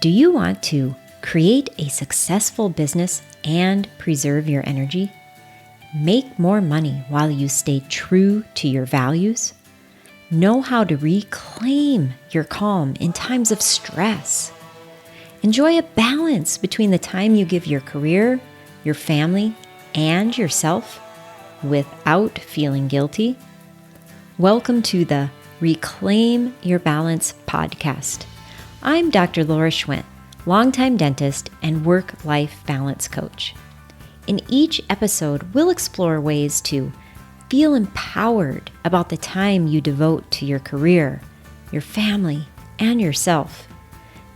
Do you want to create a successful business and preserve your energy? Make more money while you stay true to your values? Know how to reclaim your calm in times of stress? Enjoy a balance between the time you give your career, your family, and yourself without feeling guilty? Welcome to the Reclaim Your Balance podcast. I'm Dr. Laura Schwent, longtime dentist and work-life balance coach. In each episode, we'll explore ways to feel empowered about the time you devote to your career, your family, and yourself.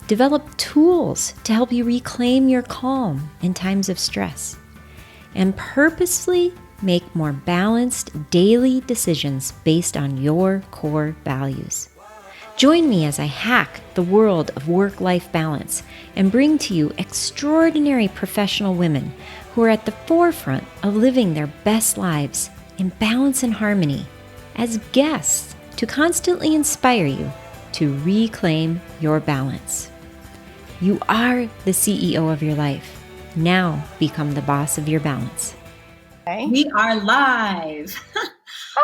Develop tools to help you reclaim your calm in times of stress, and purposefully make more balanced daily decisions based on your core values. Join me as I hack the world of work-life balance and bring to you extraordinary professional women who are at the forefront of living their best lives in balance and harmony as guests to constantly inspire you to reclaim your balance. You are the CEO of your life. Now become the boss of your balance. Okay. We are live.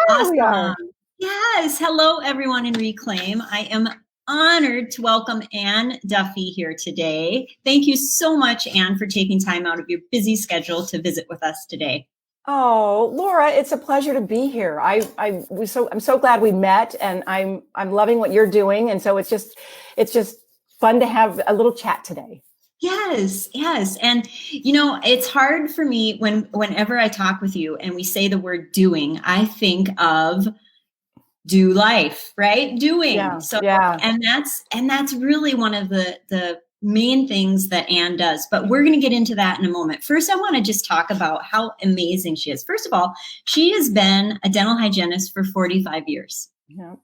Awesome. We are. Yes. Hello, everyone in Reclaim. I am honored to welcome Ann Duffy here today. Thank you so much, Ann, for taking time out of your busy schedule to visit with us today. Oh, Laura, it's a pleasure to be here. I'm so glad we met, and I'm loving what you're doing, and so it's just fun to have a little chat today. Yes. And, it's hard for me whenever I talk with you and we say the word doing, I think of do life, right? Doing. Yeah, so, yeah. And that's really one of the main things that Ann does, but we're going to get into that in a moment. First, I want to just talk about how amazing she is. First of all, she has been a dental hygienist for 45 years. Yeah.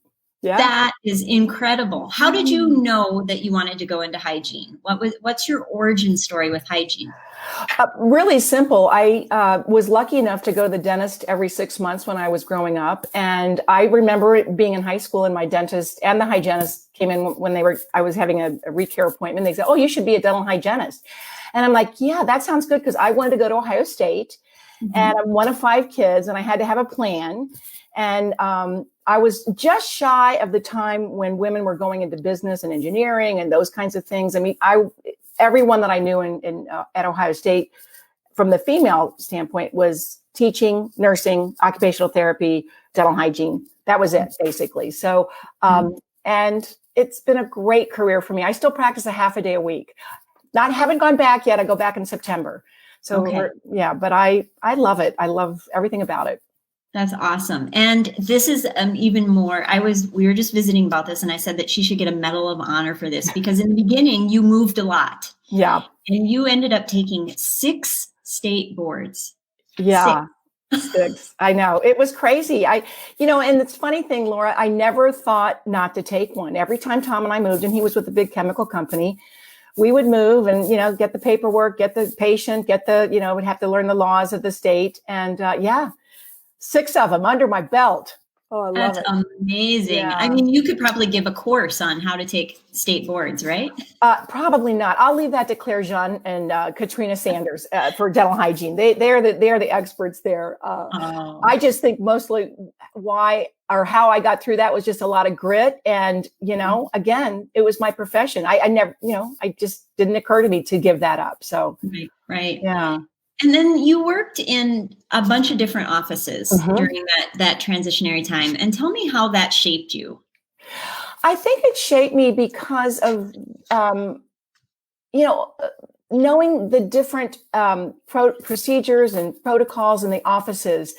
That is incredible. How did you know that you wanted to go into hygiene? What's your origin story with hygiene? Really simple. I was lucky enough to go to the dentist every 6 months when I was growing up. And I remember it being in high school, and my dentist and the hygienist came in when I was having a recare appointment. They said, "Oh, you should be a dental hygienist." And I'm like, "Yeah, that sounds good," because I wanted to go to Ohio State. Mm-hmm. And I'm one of 5 kids, and I had to have a plan. And I was just shy of the time when women were going into business and engineering and those kinds of things. I mean, everyone that I knew at Ohio State, from the female standpoint, was teaching, nursing, occupational therapy, dental hygiene. That was it, basically. So, and it's been a great career for me. I still practice a half a day a week. Haven't gone back yet. I go back in September. So, okay. But I love it. I love everything about it. That's awesome. And this is even more, we were just visiting about this, and I said that she should get a Medal of Honor for this, because in the beginning you moved a lot. Yeah. And you ended up taking 6 state boards. Yeah. 6. I know. It was crazy. And it's funny thing, Laura, I never thought not to take one. Every time Tom and I moved, and he was with a big chemical company, we would move and, get the paperwork, get the patient, we'd have to learn the laws of the state. And 6 of them under my belt. Oh, I love it. That's amazing. Yeah. I mean, you could probably give a course on how to take state boards, right? Probably not. I'll leave that to Claire Jean and Katrina Sanders for dental hygiene. They're the experts there. I just think mostly how I got through that was just a lot of grit. And, again, it was my profession. I never, I just didn't occur to me to give that up. So, right. Yeah. And then you worked in a bunch of different offices during that transitionary time. And tell me how that shaped you. I think it shaped me because of, knowing the different procedures and protocols in the offices,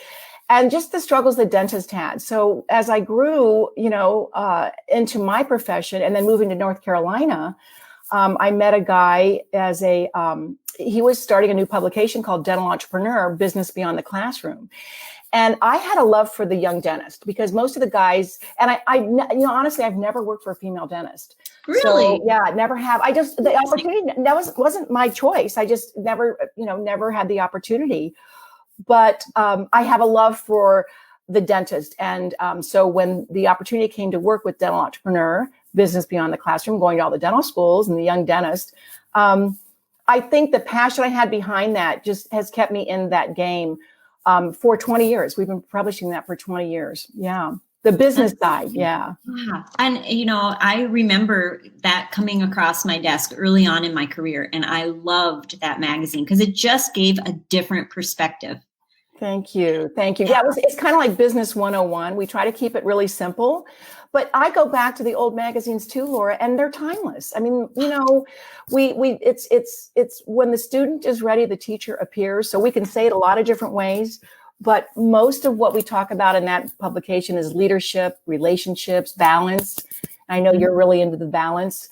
and just the struggles the dentist had. So as I grew, into my profession and then moving to North Carolina, I met a guy he was starting a new publication called Dental Entrepreneur, Business Beyond the Classroom. And I had a love for the young dentist, because most of the guys, and honestly, I've never worked for a female dentist. Really? So, yeah, never have. The opportunity, that wasn't my choice. I just never had the opportunity. But I have a love for the dentist. And so when the opportunity came to work with Dental Entrepreneur, business beyond the classroom, going to all the dental schools and the young dentist. I think the passion I had behind that just has kept me in that game for 20 years. We've been publishing that for 20 years. Yeah. The business side. Yeah. Yeah. And, I remember that coming across my desk early on in my career, and I loved that magazine because it just gave a different perspective. Thank you. Thank you. Yeah, it's kind of like Business 101. We try to keep it really simple, but I go back to the old magazines too, Laura, and they're timeless. I mean, it's when the student is ready, the teacher appears. So we can say it a lot of different ways, but most of what we talk about in that publication is leadership, relationships, balance. I know you're really into the balance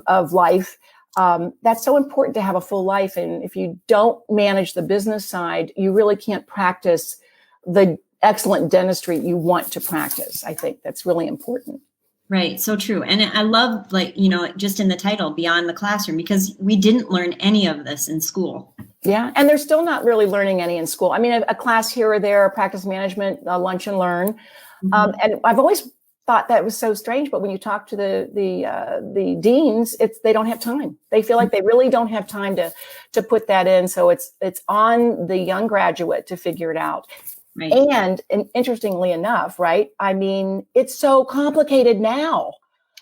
of life. That's so important to have a full life. And if you don't manage the business side, you really can't practice the excellent dentistry you want to practice. I think that's really important. Right. So true. And I love, just in the title, Beyond the Classroom, because we didn't learn any of this in school. Yeah. And they're still not really learning any in school. I mean, a class here or there, practice management, lunch and learn. And I've always thought that was so strange, but when you talk to the deans, they don't have time. They feel like they really don't have time to put that in. So it's on the young graduate to figure it out. Right. And interestingly enough, right? I mean, it's so complicated now.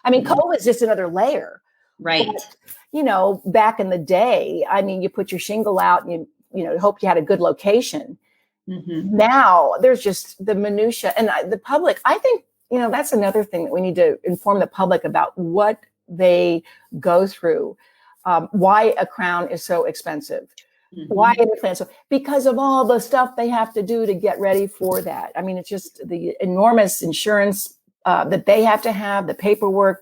I mean, COVID is just another layer. Right. But, back in the day, I mean, you put your shingle out and you hope you had a good location. Now there's just the minutia and the public. I think, that's another thing that we need to inform the public about what they go through, why a crown is so expensive, why an implant. So because of all the stuff they have to do to get ready for that. I mean, it's just the enormous insurance that they have to have, the paperwork.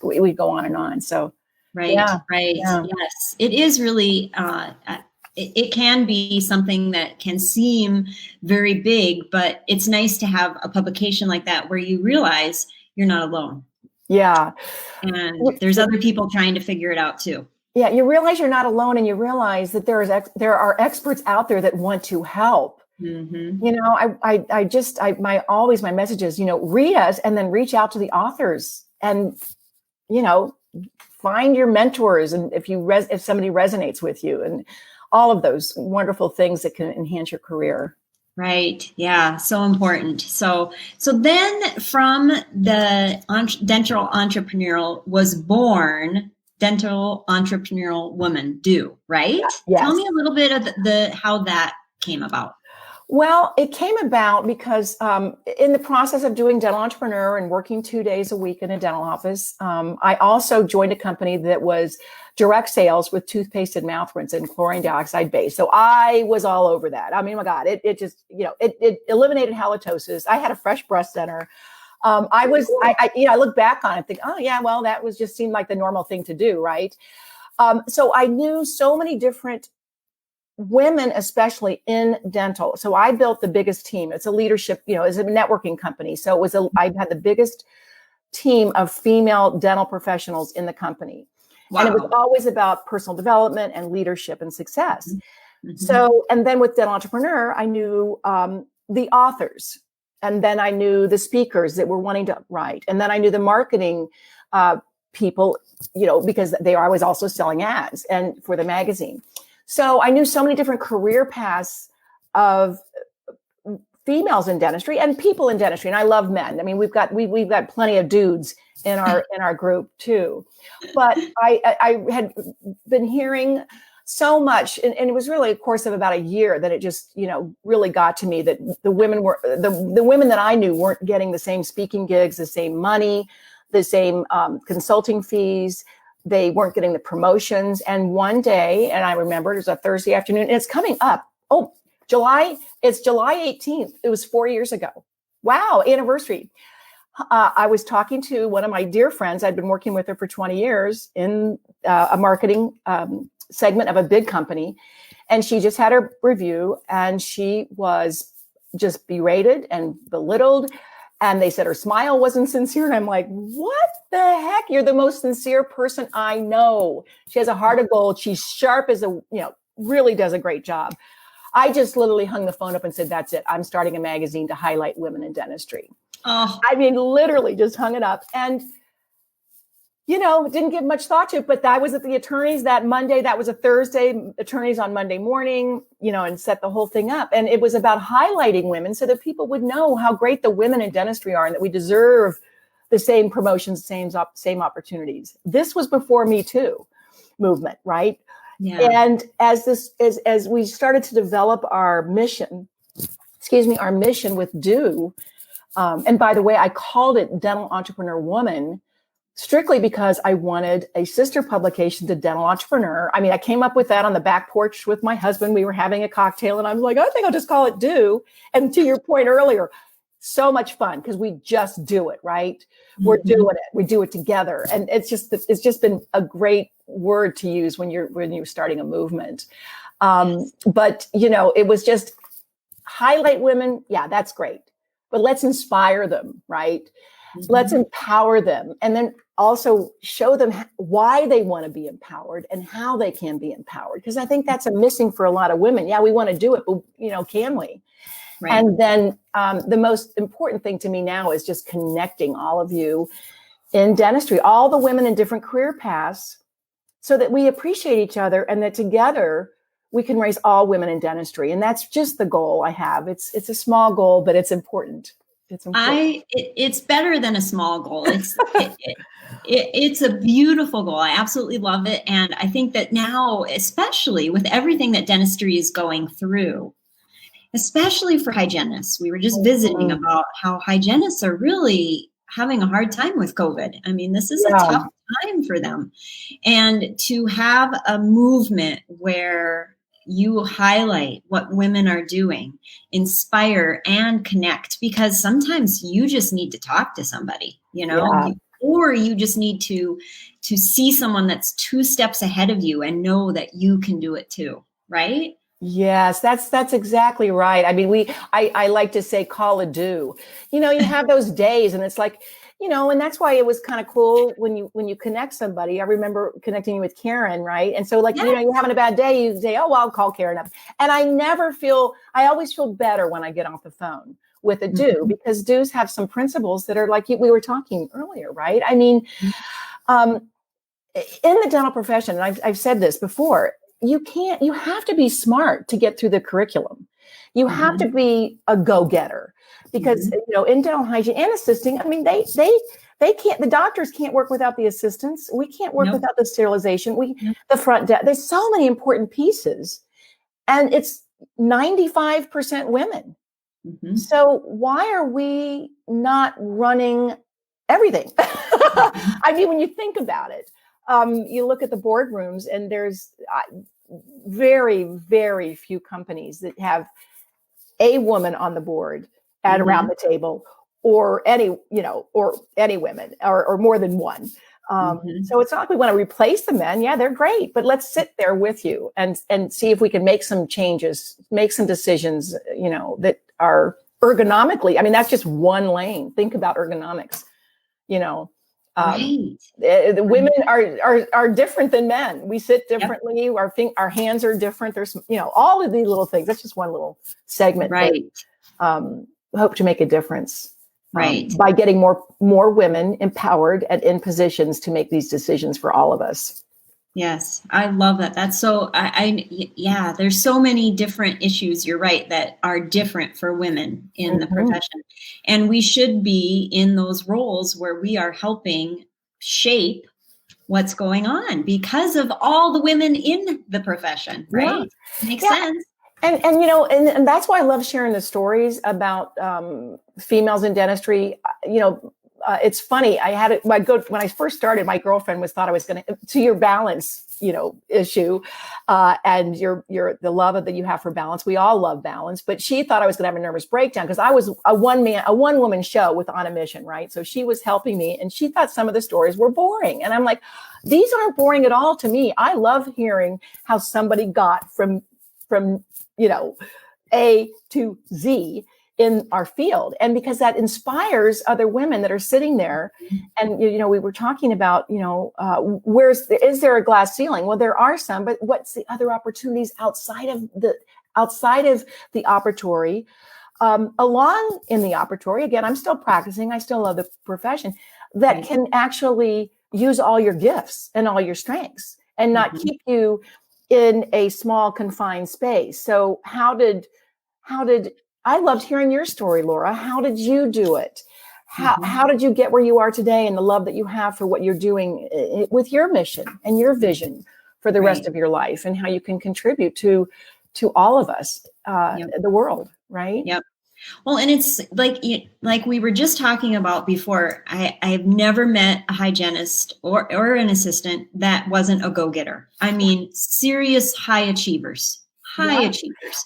We go on and on. So, right. Yes, it is really. It can be something that can seem very big, but it's nice to have a publication like that where you realize you're not alone. Yeah. And there's other people trying to figure it out too. Yeah. You realize you're not alone, and you realize that there are experts out there that want to help. My message is, read us and then reach out to the authors and, find your mentors. And if somebody resonates with you, and all of those wonderful things that can enhance your career. Right. Yeah. So important. So then from the dental entrepreneurial was born dental entrepreneurial woman, DeW, right? Yes. Tell me a little bit of how that came about. Well, it came about because in the process of doing dental entrepreneur and working 2 days a week in a dental office, I also joined a company that was direct sales with toothpaste and mouth rinse and chlorine dioxide base. So I was all over that. I mean, my God, it just, it eliminated halitosis. I had a fresh breast center. I look back on it and think, oh yeah, well, that seemed like the normal thing to do. Right. So I knew so many different women, especially in dental. So I built the biggest team. It's a leadership, it's a networking company. So I had the biggest team of female dental professionals in the company. Wow. And it was always about personal development and leadership and success. So, and then with Dental Entrepreneur, I knew the authors, and then I knew the speakers that were wanting to write. And then I knew the marketing people, because I was also selling ads and for the magazine. So I knew so many different career paths of females in dentistry and people in dentistry. And I love men. I mean, we've got plenty of dudes in our group too. But I had been hearing so much, and it was really a course of about a year that it just, really got to me that the women the women that I knew weren't getting the same speaking gigs, the same money, the same consulting fees. They weren't getting the promotions. And one day, and I remember it was a Thursday afternoon, and it's coming up. Oh, it's July 18th. It was 4 years ago. Wow, anniversary. I was talking to one of my dear friends. I'd been working with her for 20 years in a marketing segment of a big company. And she just had her review, and she was just berated and belittled. And they said her smile wasn't sincere. And I'm like, what the heck? You're the most sincere person I know. She has a heart of gold. She's sharp as really does a great job. I just literally hung the phone up and said, that's it. I'm starting a magazine to highlight women in dentistry. Oh. I mean, literally just hung it up. And didn't give much thought to it, but I was at the attorneys that Monday. That was a Thursday, attorneys on Monday morning, and set the whole thing up. And it was about highlighting women so that people would know how great the women in dentistry are and that we deserve the same promotions, same opportunities. This was before Me Too movement, right? Yeah. And as we started to develop our mission with DeW, and by the way, I called it Dental Entrepreneur Woman strictly because I wanted a sister publication to Dental Entrepreneur. I mean, I came up with that on the back porch with my husband. We were having a cocktail and I was like, I think I'll just call it DeW. And to your point earlier, so much fun because we just do it, right? Mm-hmm. We're doing it. We do it together. And it's just been a great word to use when you're starting a movement. But it was just highlight women. Yeah, that's great. But let's inspire them, right? Mm-hmm. Let's empower them. And then also show them why they want to be empowered and how they can be empowered. Because I think that's a missing for a lot of women. Yeah, we want to do it, but can we? Right. And then the most important thing to me now is just connecting all of you in dentistry, all the women in different career paths, so that we appreciate each other and that together we can raise all women in dentistry. And that's just the goal I have. It's a small goal, but it's important. It's important. It's better than a small goal. It's a beautiful goal. I absolutely love it. And I think that now, especially with everything that dentistry is going through, especially for hygienists, we were just visiting about how hygienists are really having a hard time with COVID. I mean, this is a tough time for them. And to have a movement where you highlight what women are doing, inspire and connect, because sometimes you just need to talk to somebody, or you just need to see someone that's 2 steps ahead of you and know that you can do it too, right? Yes, that's exactly right. I mean, I like to say call a DeW. You have those days and it's like, and that's why it was kind of cool when you connect somebody. I remember connecting you with Karen, right? And so you're having a bad day, you say, oh, well, I'll call Karen up. And I always feel better when I get off the phone with a DeW, because DeWs have some principles that are like we were talking earlier, right? I mean, in the dental profession, and I've said this before, you have to be smart to get through the curriculum. You have to be a go-getter because, in dental hygiene and assisting, I mean, they can't, the doctors can't work without the assistants. We can't work without the sterilization. The front desk, there's so many important pieces and it's 95% women. Mm-hmm. So why are we not running everything? I mean, when you think about it, you look at the boardrooms and there's very, very few companies that have a woman on the board at around the table, or any women, or more than one. So it's not like we want to replace the men. Yeah, they're great, but let's sit there with you and see if we can make some changes, make some decisions, that are ergonomically. I mean, that's just one lane. Think about ergonomics, Right. The women are different than men. We sit differently. Our hands are different. There's, all of these little things. That's just one little segment. Right. That, hope to make a difference. Right. By getting more women empowered and in positions to make these decisions for all of us. Yes, I love that. That's so, there's so many different issues, you're right, that are different for women in the profession. And we should be in those roles where we are helping shape what's going on because of all the women in the profession, right? Yeah. Makes sense. And that's why I love sharing the stories about females in dentistry. It's funny. When I first started, my girlfriend thought I was going to your balance, issue, and the love that you have for balance. We all love balance, but she thought I was going to have a nervous breakdown because I was a one woman show with On a Mission, right? So she was helping me, and she thought some of the stories were boring, and I'm like, these aren't boring at all to me. I love hearing how somebody got from A to Z in our field. And because that inspires other women that are sitting there. And, we were talking about, is there a glass ceiling? Well, there are some, but what's the other opportunities outside of the operatory, along in the operatory? Again, I'm still practicing. I still love the profession that can actually, use all your gifts and all your strengths and not keep you in a small confined space. So how did I loved hearing your story, Laura. How did you do it? How did you get where you are today and the love that you have for what you're doing with your mission and your vision for the rest of your life, and how you can contribute to all of us, the world, right? Yep. Well, and it's like we were just talking about before, I've never met a hygienist or an assistant that wasn't a go-getter. I mean, serious high achievers.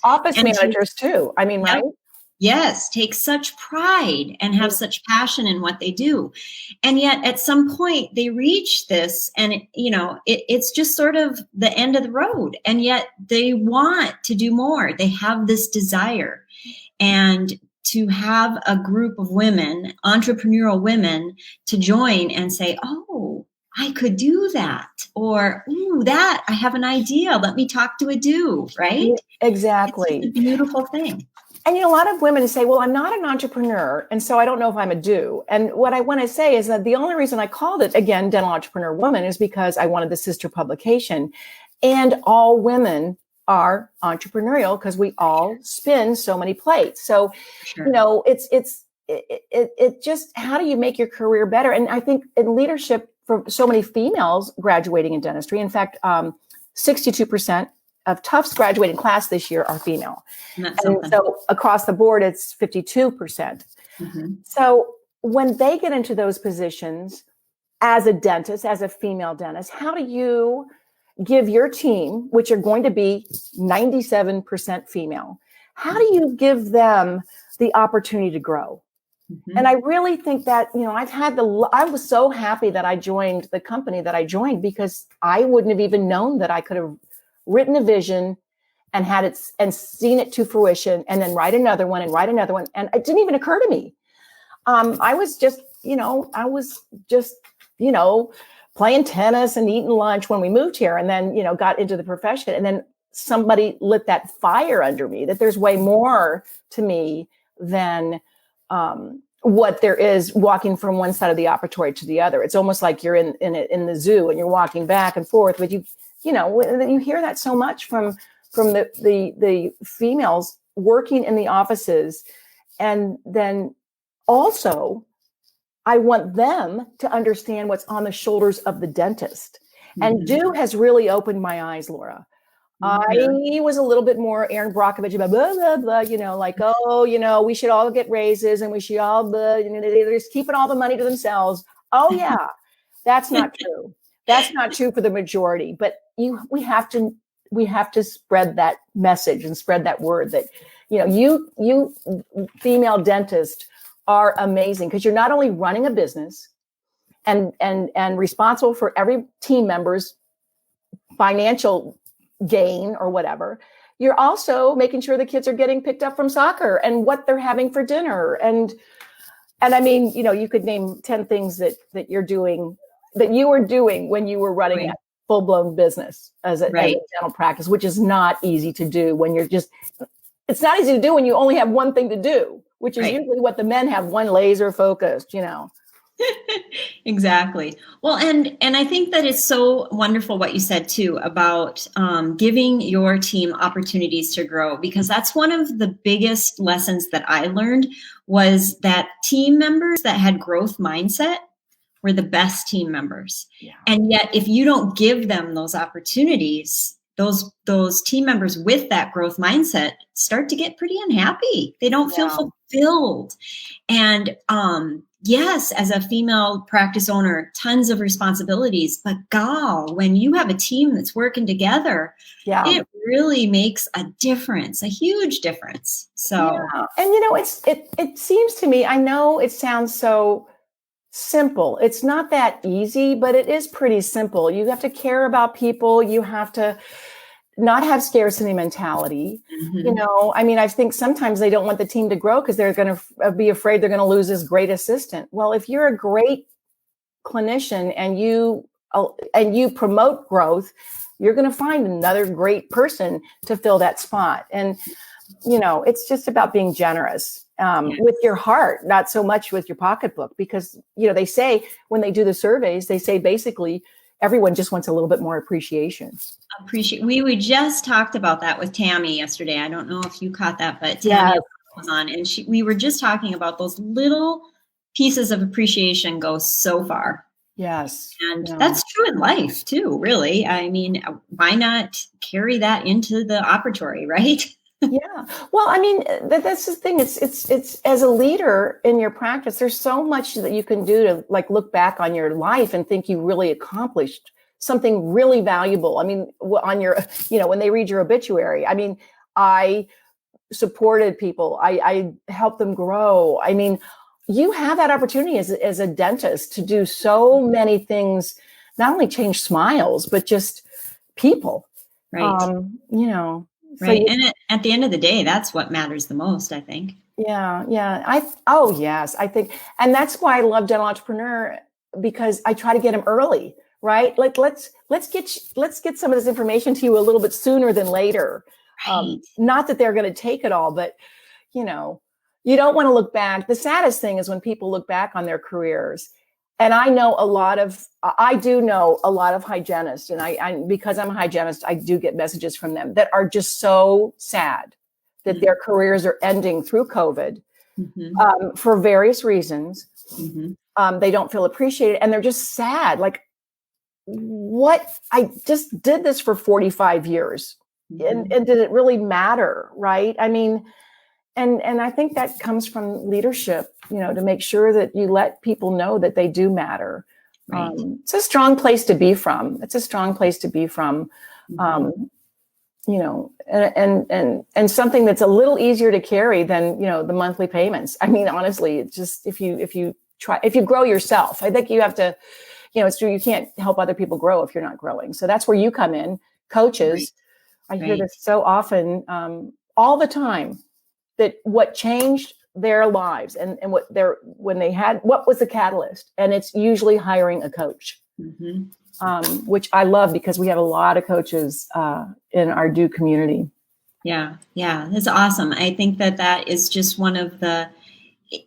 Office managers too. I mean, right? Yes, take such pride and have such passion in what they do. And yet at some point they reach this and, it's just sort of the end of the road. And yet they want to do more. They have this desire. And to have a group of women, entrepreneurial women, to join and say, oh, I could do that. Or, ooh, that, I have an idea. Let me talk to a DeW, right? Exactly. It's a beautiful thing. And a lot of women say, well, I'm not an entrepreneur, and so I don't know if I'm a DeW. And what I want to say is that the only reason I called it, again, Dental Entrepreneur Woman, is because I wanted the sister publication. And all women are entrepreneurial because we all spin so many plates. So, it's just, how do you make your career better? And I think in leadership, for so many females graduating in dentistry, in fact, 62% of Tufts graduating class this year are female. And so across the board, it's 52%. So when they get into those positions as a dentist, as a female dentist, how do you give your team, which are going to be 97% female, how do you give them the opportunity to grow? And I really think that, I was so happy that I joined the company that I joined, because I wouldn't have even known that I could have written a vision and had it and seen it to fruition, and then write another one. And it didn't even occur to me. I was just, playing tennis and eating lunch when we moved here, and then, got into the profession. And then somebody lit that fire under me that there's way more to me than what there is walking from one side of the operatory to the other. It's almost like you're in the zoo and you're walking back and forth, but you hear that so much from the females working in the offices. And then also, I want them to understand what's on the shoulders of the dentist. And DeW has really opened my eyes, Laura. I was a little bit more Aaron Brockovich about blah, blah, blah, we should all get raises and we should all, they're just keeping all the money to themselves. Oh yeah, that's not true. That's not true for the majority, but we have to spread that message and spread that word that, you female dentists are amazing, because you're not only running a business and responsible for every team member's financial gain or whatever, you're also making sure the kids are getting picked up from soccer and what they're having for dinner. And I mean, you could name 10 things that you're doing, that you were doing when you were running a full-blown business as a dental practice, which is not easy to do when it's not easy to do when you only have one thing to do, which is usually what the men have, one laser focused, Exactly. Well, and I think that it's so wonderful what you said too about giving your team opportunities to grow, because that's one of the biggest lessons that I learned, was that team members that had growth mindset were the best team members. Yeah. And yet, if you don't give them those opportunities, those team members with that growth mindset start to get pretty unhappy. They don't feel fulfilled. And yes, as a female practice owner, tons of responsibilities, but when you have a team that's working together, it really makes a difference, a huge difference. So, and it seems to me, I know it sounds so simple. It's not that easy, but it is pretty simple. You have to care about people. You have to not have scarcity mentality. I mean, I think sometimes they don't want the team to grow because they're going to be afraid they're going to lose this great assistant. Well, if you're a great clinician and you promote growth, you're going to find another great person to fill that spot. And, it's just about being generous with your heart, not so much with your pocketbook, because, they say when they do the surveys, they say basically everyone just wants a little bit more appreciation. We just talked about that with Tammy yesterday. I don't know if you caught that, but Tammy was on, and we were just talking about those little pieces of appreciation go so far. Yes. And that's true in life too, really. I mean, why not carry that into the operatory, right? Yeah. Well, I mean, that's the thing. It's as a leader in your practice, there's so much that you can do to like look back on your life and think you really accomplished something really valuable. I mean, on your, when they read your obituary, I mean, I supported people. I helped them grow. I mean, you have that opportunity as a dentist to do so many things, not only change smiles, but just people, right. Right. And at the end of the day, that's what matters the most, I think. Yeah. Yes, I think, and that's why I love Dental Entrepreneur, because I try to get them early, right? Like, let's get some of this information to you a little bit sooner than later. Right. Not that they're going to take it all, but you don't want to look back. The saddest thing is when people look back on their careers. And I do know a lot of hygienists, and I because I'm a hygienist, I do get messages from them that are just so sad that their careers are ending through COVID for various reasons. They don't feel appreciated, and they're just sad. Like, what? I just did this for 45 years, and did it really matter? Right? I mean, and I think that comes from leadership, to make sure that you let people know that they do matter. Right. It's a strong place to be from. And something that's a little easier to carry than, the monthly payments. I mean, honestly, it's just, if you grow yourself, I think you have to, it's true. You can't help other people grow if you're not growing. So that's where you come in. Coaches. Right. I hear this so often, all the time, that what changed their lives and what was the catalyst? And it's usually hiring a coach, which I love because we have a lot of coaches in our DeW community. Yeah, that's awesome. I think that is just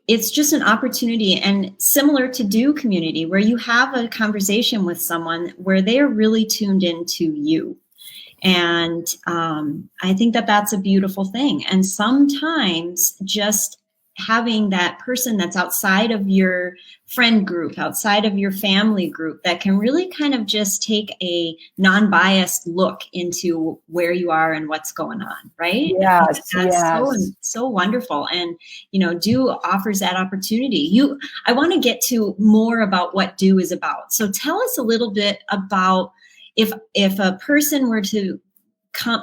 it's just an opportunity, and similar to DeW community, where you have a conversation with someone where they're really tuned into you. And I think that's a beautiful thing. And sometimes just having that person that's outside of your friend group, outside of your family group, that can really kind of just take a non-biased look into where you are and what's going on, right? Yes, that's so wonderful. And, DeW offers that opportunity. I want to get to more about what DeW is about. So tell us a little bit about, if a person were to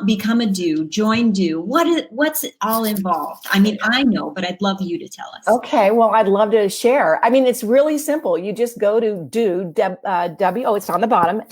become a DeW, join DeW, what's it all involved? I mean, I know, but I'd love you to tell us. Okay, well, I'd love to share. I mean, it's really simple. You just go to DeW, it's on the bottom,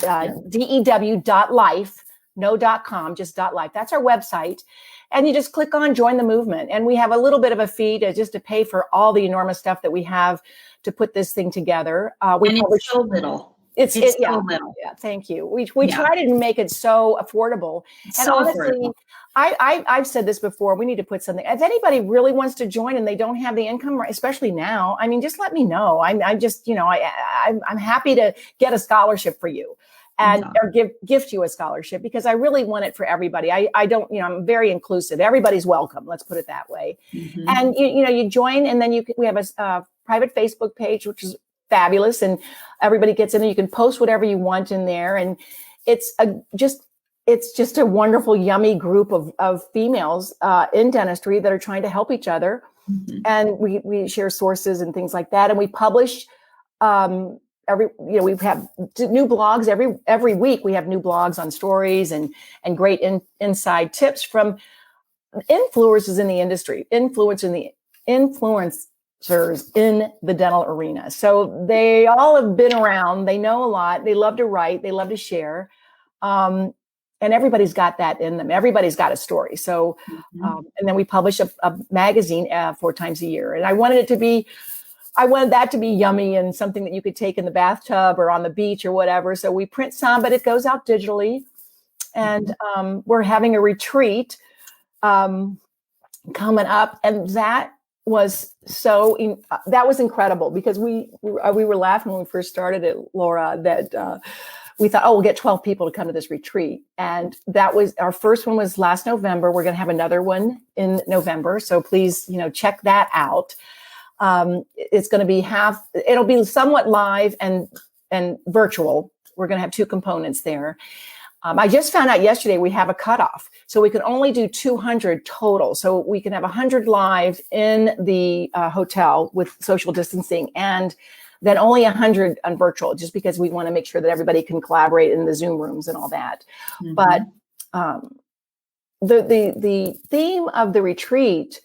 DEW.life, no .com, just .life. That's our website. And you just click on join the movement. And we have a little bit of a fee to pay for all the enormous stuff that we have to put this thing together. It's so little. It's so little. Yeah, thank you. We try to make it so affordable. And honestly, I've said this before. We need to put something. If anybody really wants to join and they don't have the income, especially now, I mean, just let me know. I'm just, I'm happy to get a scholarship for you, or gift you a scholarship, because I really want it for everybody. I don't, I'm very inclusive. Everybody's welcome. Let's put it that way. And you join, and then we have a private Facebook page, which is fabulous, and everybody gets in there. You can post whatever you want in there, and it's just a wonderful, yummy group of females in dentistry that are trying to help each other, and we share sources and things like that, and we publish we have new blogs every week. We have new blogs on stories and great inside tips from influencers in the industry, influencers in the dental arena. So they all have been around. They know a lot. They love to write. They love to share. And everybody's got that in them. Everybody's got a story. So, and then we publish a magazine 4 times a year. And I wanted that to be yummy and something that you could take in the bathtub or on the beach or whatever. So we print some, but it goes out digitally. And we're having a retreat coming up, and was that was incredible, because we were laughing when we first started it, Laura, that we thought, oh, we'll get 12 people to come to this retreat. And that was our first one was last November. We're going to have another one in November. So please, check that out. It's going to be it'll be somewhat live and virtual. We're going to have two components there. I just found out yesterday we have a cutoff. So we can only do 200 total. So we can have 100 live in the hotel with social distancing, and then only 100 on virtual, just because we want to make sure that everybody can collaborate in the Zoom rooms and all that. Mm-hmm. But the theme of the retreat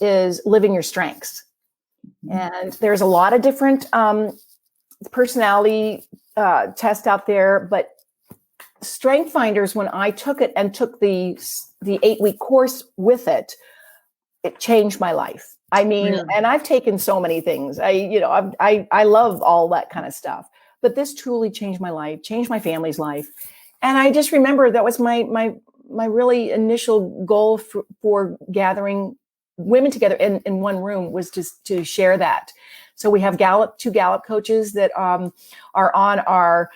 is living your strengths. And there's a lot of different personality tests out there, but Strength Finders, when I took it and took the 8-week course with it, it changed my life. I mean, really? And I've taken so many things. I love all that kind of stuff, but this truly changed my life, changed my family's life. And I just remember that was my really initial goal for gathering women together in one room, was just to share that. So we have two Gallup coaches that are on our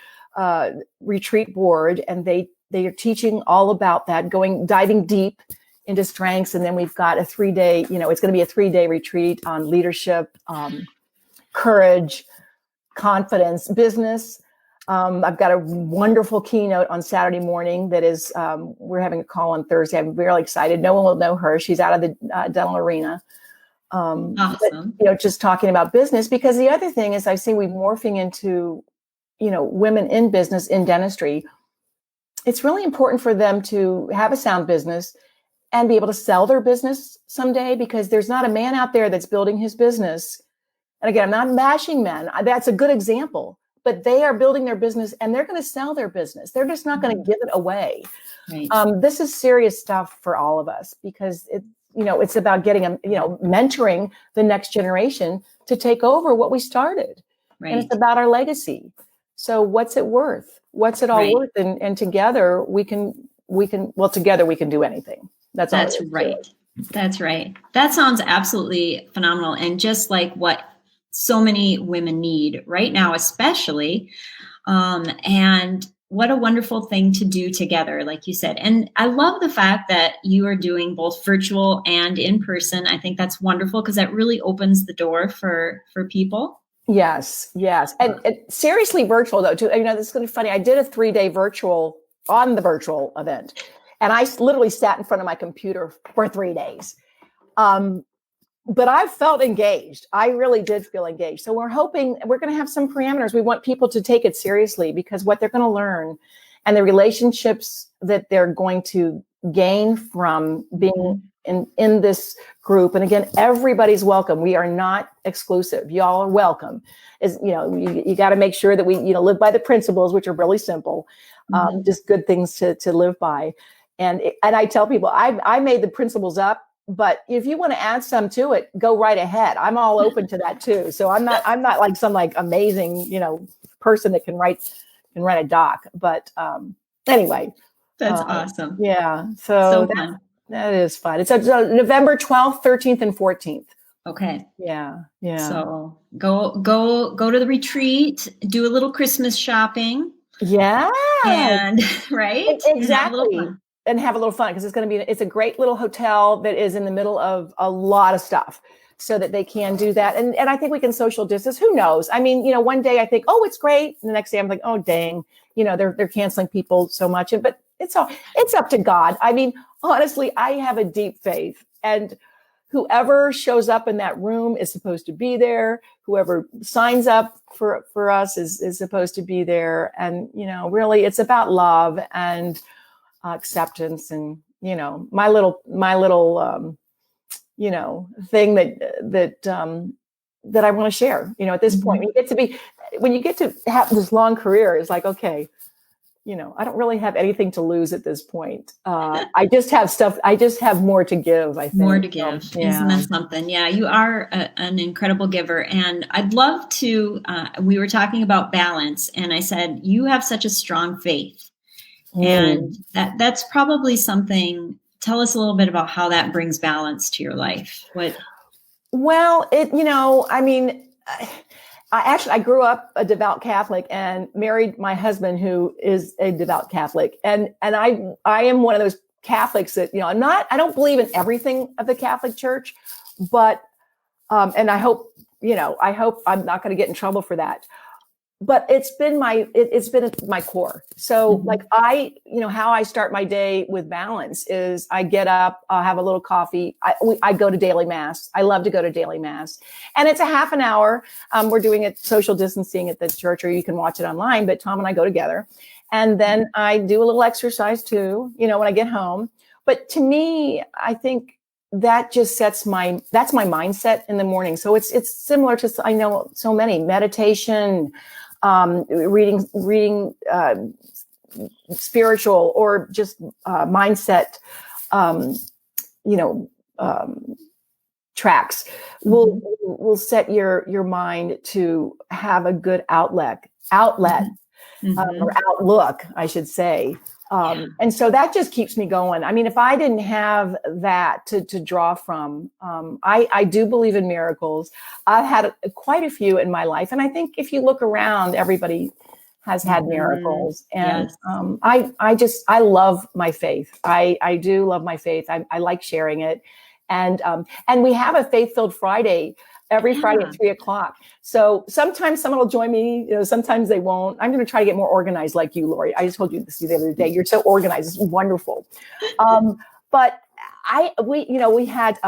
retreat board, and they are teaching all about that, diving deep into strengths. And then we've got a 3-day, it's going to be a 3-day retreat on leadership, courage, confidence, business. I've got a wonderful keynote on Saturday morning that is, we're having a call on Thursday. I'm really excited. No one will know her. She's out of the dental arena. Awesome. But, just talking about business, because the other thing is I've seen we morphing into, women in business, in dentistry. It's really important for them to have a sound business and be able to sell their business someday, because there's not a man out there that's building his business. And again, I'm not bashing men. That's a good example, but they are building their business and they're going to sell their business. They're just not going to give it away. Right. This is serious stuff for all of us, because it's about getting mentoring the next generation to take over what we started. Right. And it's about our legacy. So what's it worth? What's it all worth? And together we can do anything. That's right. That's right. That sounds absolutely phenomenal. And just like what so many women need right now, especially, and what a wonderful thing to do together, like you said. And I love the fact that you are doing both virtual and in person. I think that's wonderful, because that really opens the door for people. Yes. And seriously virtual though, too. This is going to be funny. I did a 3-day virtual on the virtual event, and I literally sat in front of my computer for 3 days. But I felt engaged. I really did feel engaged. So we're hoping we're going to have some parameters. We want people to take it seriously, because what they're going to learn and the relationships that they're going to gain from being in this group. And again, everybody's welcome. We are not exclusive. Y'all are welcome. You got to make sure that we, live by the principles, which are really simple, just good things to live by. And I tell people, I made the principles up, but if you want to add some to it, go right ahead. I'm all open to that too. So I'm not like some amazing, person that can write a doc. But anyway, that's awesome. Yeah. So fun. That is fun. It's November 12th, 13th, and 14th. Okay. Yeah. So go to the retreat, do a little Christmas shopping. Yeah. And right. Exactly. And have a little fun, because it's a great little hotel that is in the middle of a lot of stuff, so that they can do that. And I think we can social distance. Who knows? I mean, one day I think, oh, it's great. And the next day I'm like, oh, dang, they're canceling people so much. But it's up to God. I mean, honestly, I have a deep faith, and whoever shows up in that room is supposed to be there. Whoever signs up for us is supposed to be there. And, really it's about love and acceptance, and, my little thing that I want to share, at this point. When you get to have this long career, it's like, okay, I don't really have anything to lose at this point. I just have more to give, I think. More to give. Isn't that something? Yeah, you are an incredible giver. And I'd love to, we were talking about balance, and I said, you have such a strong faith. And that's probably something. Tell us a little bit about how that brings balance to your life. Well, I mean, I grew up a devout Catholic and married my husband, who is a devout Catholic. And I am one of those Catholics that, I don't believe in everything of the Catholic Church, but, and I hope I'm not going to get in trouble for that. But it's been my core. So like how I start my day with balance is I get up, I'll have a little coffee. I go to daily mass. I love to go to daily mass, and it's a half an hour. We're doing it social distancing at the church, or you can watch it online, but Tom and I go together. And then I do a little exercise too, when I get home. But to me, I think that just that's my mindset in the morning. So it's similar to, I know so many meditation, reading spiritual or just mindset, tracks will set your mind to have a good outlet, or outlook, I should say. And so that just keeps me going. I mean, if I didn't have that to draw from, I do believe in miracles. I've had quite a few in my life. And I think if you look around, everybody has had miracles. And I love my faith. I do love my faith. I like sharing it. And we have a Faith-Filled Friday every Friday at 3:00. So sometimes someone will join me, sometimes they won't. I'm going to try to get more organized like you, Lori. I just told you this the other day. You're so organized. It's wonderful. But we had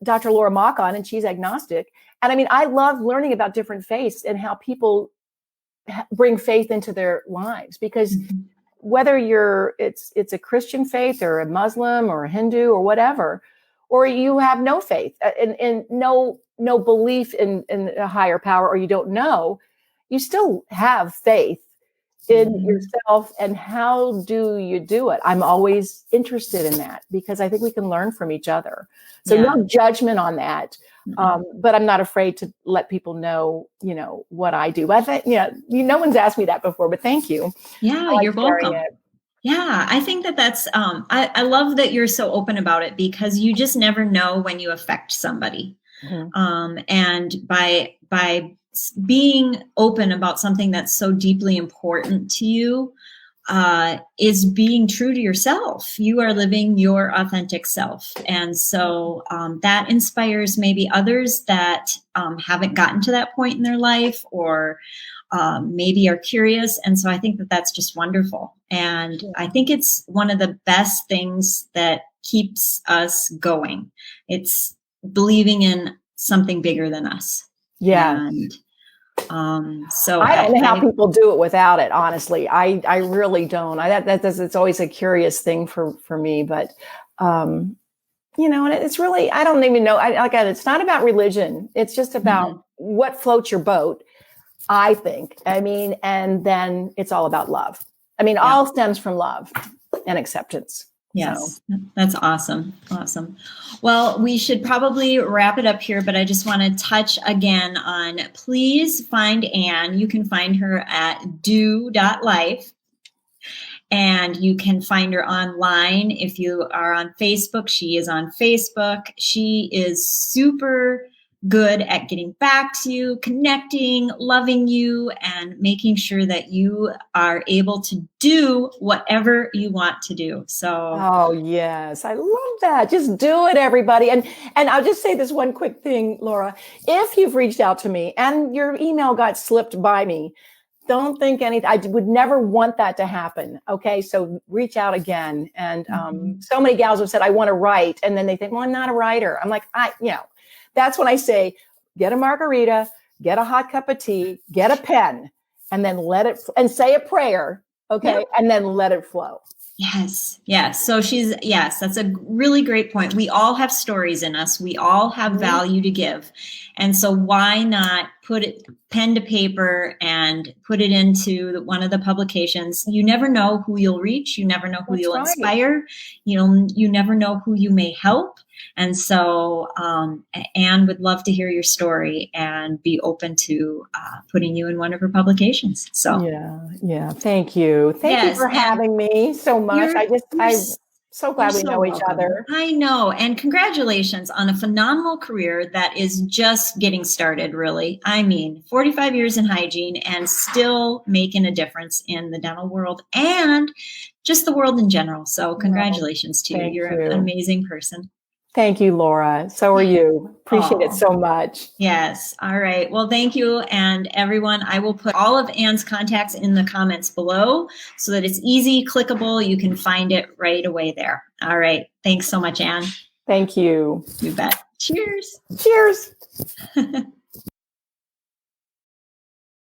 Dr. Laura Mock on, and she's agnostic. And I mean, I love learning about different faiths and how people bring faith into their lives, because whether it's a Christian faith or a Muslim or a Hindu or whatever, or you have no faith and no belief in a higher power, or you don't know, you still have faith in yourself. And how do you do it? I'm always interested in that, because I think we can learn from each other. So no judgment on that. But I'm not afraid to let people know, what I do. I think, no one's asked me that before, but thank you. Yeah, you're welcome. Yeah, I think that's, I love that you're so open about it, because you just never know when you affect somebody. And by being open about something that's so deeply important to you, is being true to yourself. You are living your authentic self. And so that inspires maybe others that haven't gotten to that point in their life, or maybe are curious. And so I think that's just wonderful. And I think it's one of the best things that keeps us going. It's believing in something bigger than us. Yeah. And so I don't know how people do it without it. Honestly, I really don't. It's always a curious thing for me, but, and it's really, I don't even know. It's not about religion. It's just about what floats your boat, I think. I mean, and then it's all about love. I mean, all stems from love and acceptance. Yes, that's awesome. Awesome. Well, we should probably wrap it up here, but I just want to touch again on, please find Anne. You can find her at DeW.life. And you can find her online. If you are on Facebook, she is on Facebook. She is super good at getting back to you, connecting, loving you, and making sure that you are able to do whatever you want to do. So, oh yes, I love that. Just do it, everybody. And I'll just say this one quick thing, Laura. If you've reached out to me and your email got slipped by me, don't think anything. I would never want that to happen. Okay, so reach out again. And so many gals have said, "I want to write," and then they think, "Well, I'm not a writer." I'm like, That's when I say, get a margarita, get a hot cup of tea, get a pen, and then and say a prayer. Okay. And then let it flow. Yes. Yes. So that's a really great point. We all have stories in us. We all have value to give. And so why not put it pen to paper and put it into one of the publications? You never know who you'll reach. You never know who you'll inspire. You never know who you may help. And so Anne would love to hear your story and be open to putting you in one of her publications. So yeah. Thank you. Thank you for having me so much. So glad You're we so know each welcome. other. I know. And congratulations on a phenomenal career that is just getting started, really. I mean, 45 years in hygiene and still making a difference in the dental world and just the world in general. So congratulations to you. Thank You're you. an amazing person. Thank you, Laura. So are you. Appreciate it Aw. so much. Yes. All right. Well, thank you. And everyone, I will put all of Anne's contacts in the comments below so that it's easy, clickable. You can find it right away there. All right. Thanks so much, Anne. Thank you. You bet. Cheers. Cheers.